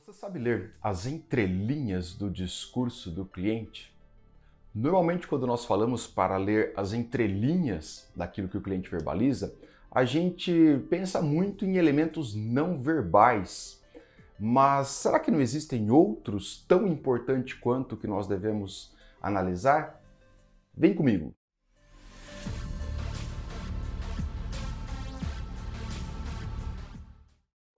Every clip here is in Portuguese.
Você sabe ler as entrelinhas do discurso do cliente? Normalmente, quando nós falamos para ler as entrelinhas daquilo que o cliente verbaliza, a gente pensa muito em elementos não verbais. Mas será que não existem outros tão importantes quanto que nós devemos analisar? Vem comigo!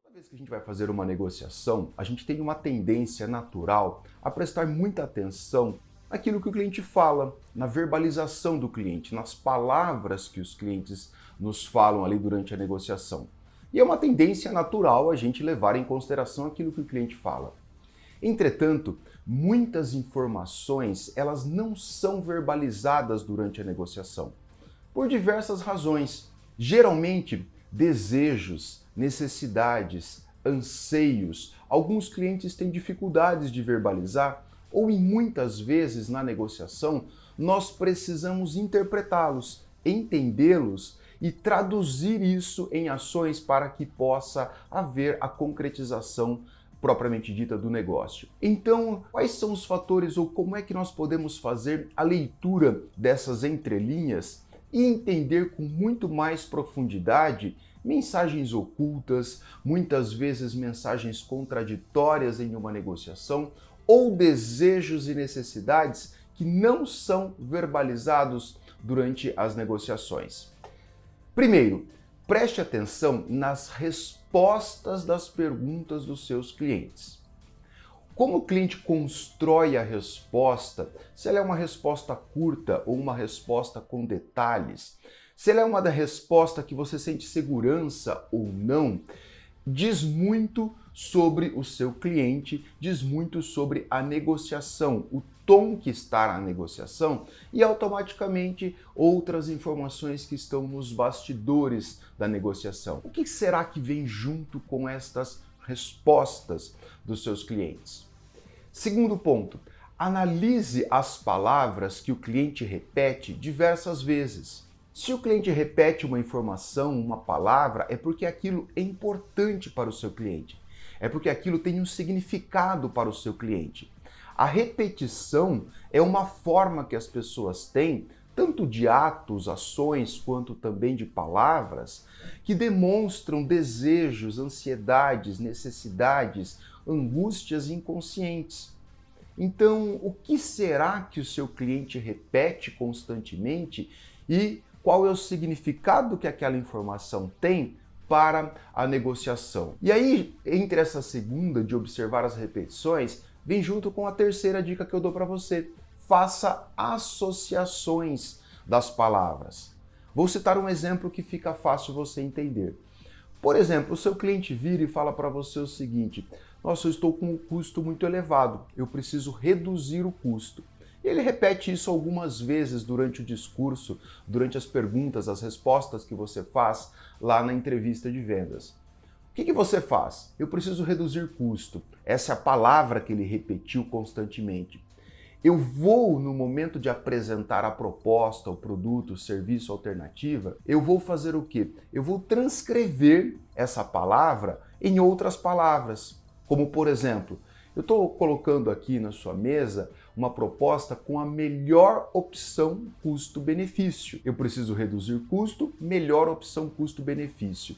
Toda vez que a gente vai fazer uma negociação, a gente tem uma tendência natural a prestar muita atenção naquilo que o cliente fala, na verbalização do cliente, nas palavras que os clientes nos falam ali durante a negociação. E é uma tendência natural a gente levar em consideração aquilo que o cliente fala. Entretanto, muitas informações elas não são verbalizadas durante a negociação, por diversas razões. Geralmente, desejos, necessidades, anseios, alguns clientes têm dificuldades de verbalizar ou em muitas vezes na negociação nós precisamos interpretá-los, entendê-los e traduzir isso em ações para que possa haver a concretização propriamente dita do negócio. Então, quais são os fatores ou como é que nós podemos fazer a leitura dessas entrelinhas e entender com muito mais profundidade mensagens ocultas, muitas vezes mensagens contraditórias em uma negociação ou desejos e necessidades que não são verbalizados durante as negociações? Primeiro, preste atenção nas respostas das perguntas dos seus clientes. Como o cliente constrói a resposta, se ela é uma resposta curta ou uma resposta com detalhes, se ela é uma resposta que você sente segurança ou não, diz muito sobre o seu cliente, diz muito sobre a negociação, o tom que está na negociação e automaticamente outras informações que estão nos bastidores da negociação. O que será que vem junto com estas respostas dos seus clientes? Segundo ponto, analise as palavras que o cliente repete diversas vezes. Se o cliente repete uma informação, uma palavra, é porque aquilo é importante para o seu cliente. É porque aquilo tem um significado para o seu cliente. A repetição é uma forma que as pessoas têm, tanto de atos, ações, quanto também de palavras, que demonstram desejos, ansiedades, necessidades, angústias inconscientes. Então, o que será que o seu cliente repete constantemente e qual é o significado que aquela informação tem para a negociação? E aí, entre essa segunda de observar as repetições, vem junto com a terceira dica que eu dou para você. Faça associações das palavras. Vou citar um exemplo que fica fácil você entender. Por exemplo, o seu cliente vira e fala para você o seguinte: nossa, eu estou com um custo muito elevado, eu preciso reduzir o custo. Ele repete isso algumas vezes durante o discurso, durante as perguntas, as respostas que você faz lá na entrevista de vendas. O que você faz? Eu preciso reduzir custo. Essa é a palavra que ele repetiu constantemente. Eu vou, no momento de apresentar a proposta, o produto, o serviço, a alternativa, eu vou fazer o quê? Eu vou transcrever essa palavra em outras palavras. Como, por exemplo, eu estou colocando aqui na sua mesa uma proposta com a melhor opção custo-benefício. Eu preciso reduzir custo, melhor opção custo-benefício.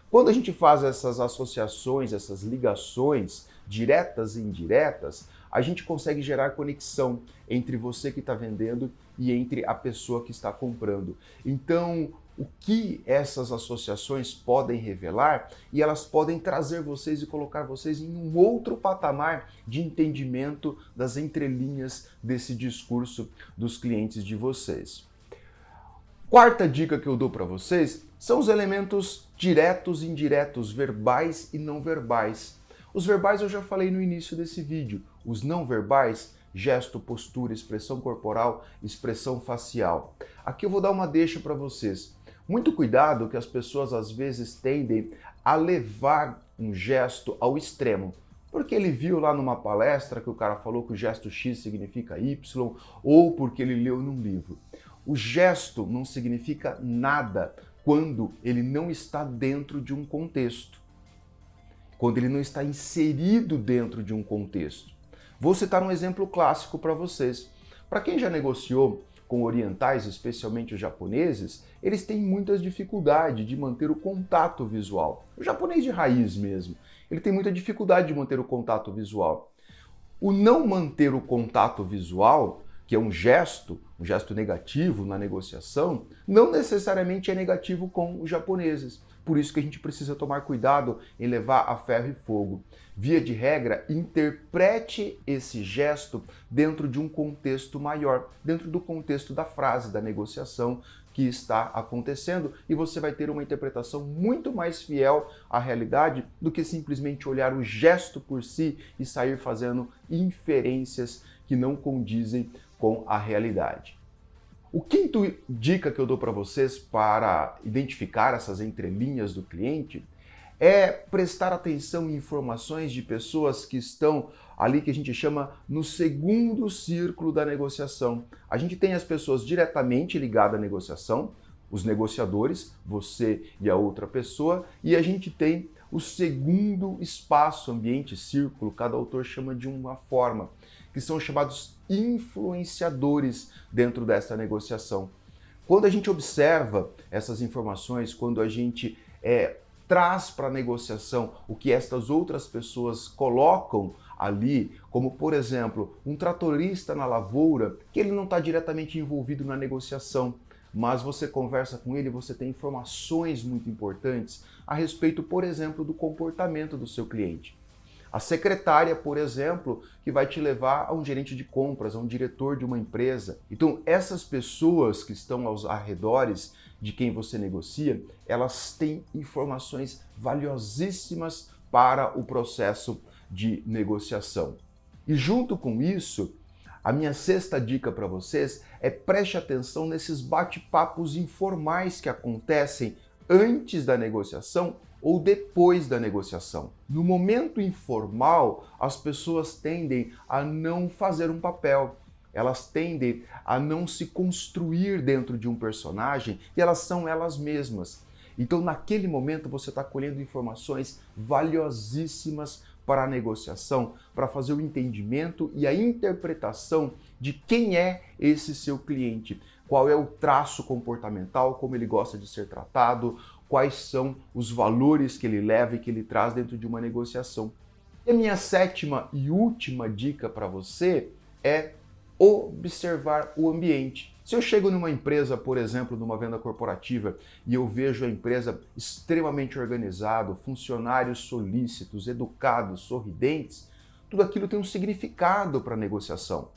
Quando a gente faz essas associações, essas ligações diretas e indiretas, a gente consegue gerar conexão entre você que está vendendo e entre a pessoa que está comprando. Então, o que essas associações podem revelar e elas podem trazer vocês e colocar vocês em um outro patamar de entendimento das entrelinhas desse discurso dos clientes de vocês. Quarta dica que eu dou para vocês são os elementos diretos e indiretos, verbais e não verbais. Os verbais eu já falei no início desse vídeo. Os não verbais, gesto, postura, expressão corporal, expressão facial. Aqui eu vou dar uma deixa para vocês. Muito cuidado que as pessoas às vezes tendem a levar um gesto ao extremo. Porque ele viu lá numa palestra que o cara falou que o gesto X significa Y, ou porque ele leu num livro. O gesto não significa nada quando ele não está dentro de um contexto. quando ele não está inserido dentro de um contexto. Vou citar um exemplo clássico para vocês. Para quem já negociou com orientais, especialmente os japoneses, eles têm muitas dificuldades de manter o contato visual. O japonês de raiz mesmo, ele tem muita dificuldade de manter o contato visual. O não manter o contato visual, que é um gesto negativo na negociação, não necessariamente é negativo com os japoneses. Por isso que a gente precisa tomar cuidado em levar a ferro e fogo. Via de regra, interprete esse gesto dentro de um contexto maior, dentro do contexto da frase, da negociação que está acontecendo, e você vai ter uma interpretação muito mais fiel à realidade do que simplesmente olhar o gesto por si e sair fazendo inferências que não condizem com a realidade. O quinto dica que eu dou para vocês para identificar essas entrelinhas do cliente é prestar atenção em informações de pessoas que estão ali, que a gente chama no segundo círculo da negociação. A gente tem as pessoas diretamente ligadas à negociação, os negociadores, você e a outra pessoa, e a gente tem o segundo espaço, ambiente, círculo, cada autor chama de uma forma, que são chamados influenciadores dentro dessa negociação. Quando a gente observa essas informações, quando a gente traz para a negociação o que estas outras pessoas colocam ali, como por exemplo, um tratorista na lavoura, que ele não está diretamente envolvido na negociação, mas você conversa com ele, você tem informações muito importantes a respeito, por exemplo, do comportamento do seu cliente. A secretária, por exemplo, que vai te levar a um gerente de compras, a um diretor de uma empresa. Então, essas pessoas que estão aos arredores de quem você negocia, elas têm informações valiosíssimas para o processo de negociação. E junto com isso, a minha sexta dica para vocês é preste atenção nesses bate-papos informais que acontecem antes da negociação ou depois da negociação. No momento informal, as pessoas tendem a não fazer um papel, elas tendem a não se construir dentro de um personagem e elas são elas mesmas. Então, naquele momento, você está colhendo informações valiosíssimas para a negociação, para fazer o entendimento e a interpretação de quem é esse seu cliente, qual é o traço comportamental, como ele gosta de ser tratado, quais são os valores que ele leva e que ele traz dentro de uma negociação. E a minha sétima e última dica para você é observar o ambiente. Se eu chego numa empresa, por exemplo, numa venda corporativa, e eu vejo a empresa extremamente organizada, funcionários solícitos, educados, sorridentes, tudo aquilo tem um significado para a negociação.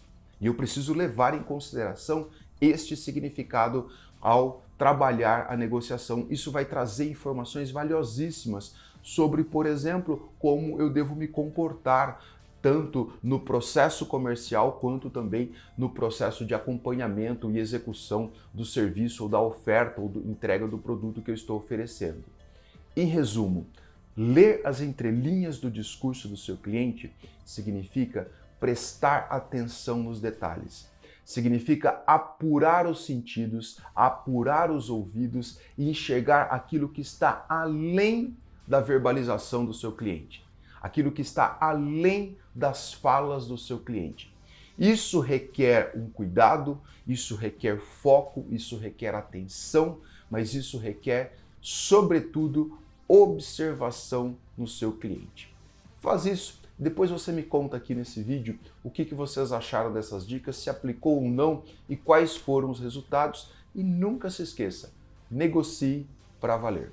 E eu preciso levar em consideração este significado ao trabalhar a negociação. Isso vai trazer informações valiosíssimas sobre, por exemplo, como eu devo me comportar tanto no processo comercial quanto também no processo de acompanhamento e execução do serviço ou da oferta ou da entrega do produto que eu estou oferecendo. Em resumo, ler as entrelinhas do discurso do seu cliente significa prestar atenção nos detalhes. Significa apurar os sentidos, apurar os ouvidos e enxergar aquilo que está além da verbalização do seu cliente, aquilo que está além das falas do seu cliente. Isso requer um cuidado, isso requer foco, isso requer atenção, mas isso requer, sobretudo, observação no seu cliente. Faz isso. Depois você me conta aqui nesse vídeo o que vocês acharam dessas dicas, se aplicou ou não e quais foram os resultados. E nunca se esqueça, negocie para valer.